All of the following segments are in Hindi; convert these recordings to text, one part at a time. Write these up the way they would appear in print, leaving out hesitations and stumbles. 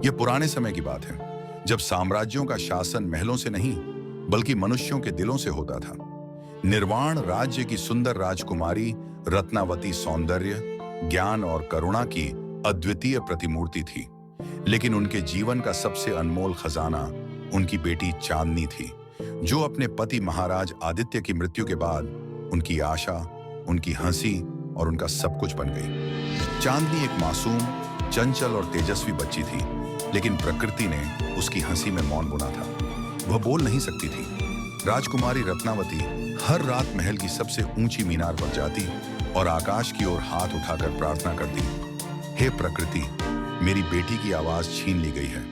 यह पुराने समय की बात है, जब साम्राज्यों का शासन महलों से नहीं, बल्कि मनुष्यों के दिलों से होता था। निर्वाण राज्य की सुंदर राजकुमारी रत्नावती सौंदर्य, ज्ञान और करुणा की अद्वितीय प्रतिमूर्ति थी। लेकिन उनके जीवन का सबसे अनमोल खजाना उनकी बेटी चांदनी थी, जो अपने पति महाराज आदित्य की मृत्यु के बाद उनकी आशा, उनकी हंसी और उनका सब कुछ बन गई। चांदनी एक मासूम, चंचल और तेजस्वी बच्ची थी, लेकिन प्रकृति ने उसकी हंसी में मौन बुना था। वह बोल नहीं सकती थी। राजकुमारी रत्नावती हर रात महल की सबसे ऊंची मीनार पर जाती और आकाश की ओर हाथ उठाकर प्रार्थना करती, हे प्रकृति, मेरी बेटी की आवाज छीन ली गई है,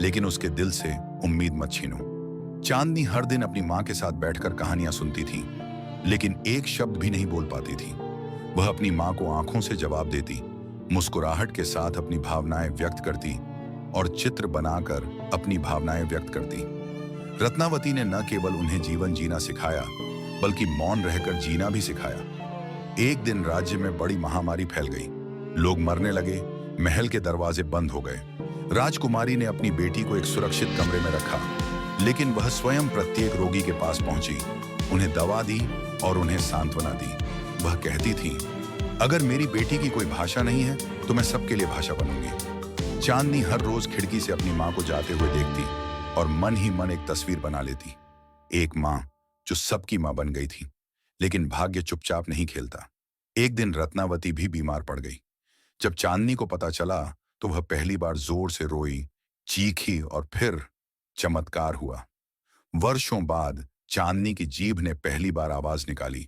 लेकिन उसके दिल से उम्मीद मत छीनो। चांदनी हर दिन अपनी मां के साथ बैठकर कहानियां सुनती थी, लेकिन एक शब्द भी नहीं बोल पाती थी। वह अपनी मां को आंखों से जवाब देती, मुस्कुराहट के साथ अपनी भावनाएं व्यक्त करती और चित्र बनाकर अपनी भावनाएं व्यक्त करती। रत्नावती ने न केवल उन्हें जीवन जीना सिखाया, बल्कि मौन रहकर जीना भी सिखाया। एक दिन राज्य में बड़ी महामारी फैल गई। लोग मरने लगे, महल के दरवाजे बंद हो गए। राजकुमारी ने अपनी बेटी को एक सुरक्षित कमरे में रखा, लेकिन वह स्वयं प्रत्येक रोगी के पास पहुंची, उन्हें दवा दी और उन्हें सांत्वना दी। वह कहती थी, अगर मेरी बेटी की कोई भाषा नहीं है तो मैं सबके लिए भाषा बनूंगी। चांदनी हर रोज खिड़की से अपनी मां को जाते हुए देखती और मन ही मन एक तस्वीर बना लेती, एक मां जो सबकी मां बन गई थी। लेकिन भाग्य चुपचाप नहीं खेलता। एक दिन रत्नावती भी बीमार पड़ गई। जब चांदनी को पता चला तो वह पहली बार जोर से रोई, चीखी और फिर चमत्कार हुआ। वर्षों बाद चांदनी की जीभ ने पहली बार आवाज निकाली।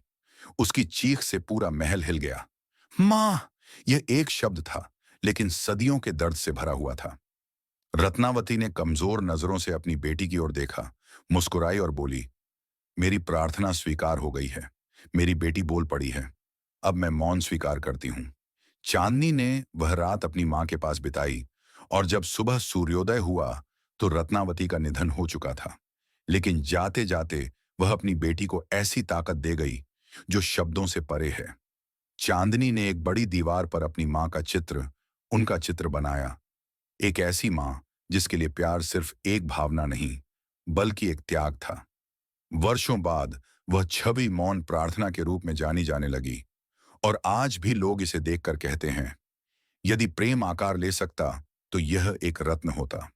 उसकी चीख से पूरा महल हिल गया। मां! यह एक शब्द था, लेकिन सदियों के दर्द से भरा हुआ था। रत्नावती ने कमजोर नजरों से अपनी बेटी की ओर देखा, मुस्कुराई और बोली, मेरी प्रार्थना स्वीकार हो गई है। मेरी बेटी बोल पड़ी है। अब मैं मौन स्वीकार करती हूं। चांदनी ने वह रात अपनी मां के पास बिताई और जब सुबह सूर्योदय हुआ तो रत्नावती का निधन हो चुका था। लेकिन जाते जाते वह अपनी बेटी को ऐसी ताकत दे गई जो शब्दों से परे है। चांदनी ने एक बड़ी दीवार पर अपनी मां का चित्र, उनका चित्र बनाया। एक ऐसी मां जिसके लिए प्यार सिर्फ एक भावना नहीं, बल्कि एक त्याग था। वर्षों बाद वह छवि मौन प्रार्थना के रूप में जानी जाने लगी और आज भी लोग इसे देखकर कहते हैं, यदि प्रेम आकार ले सकता तो यह एक रत्न होता।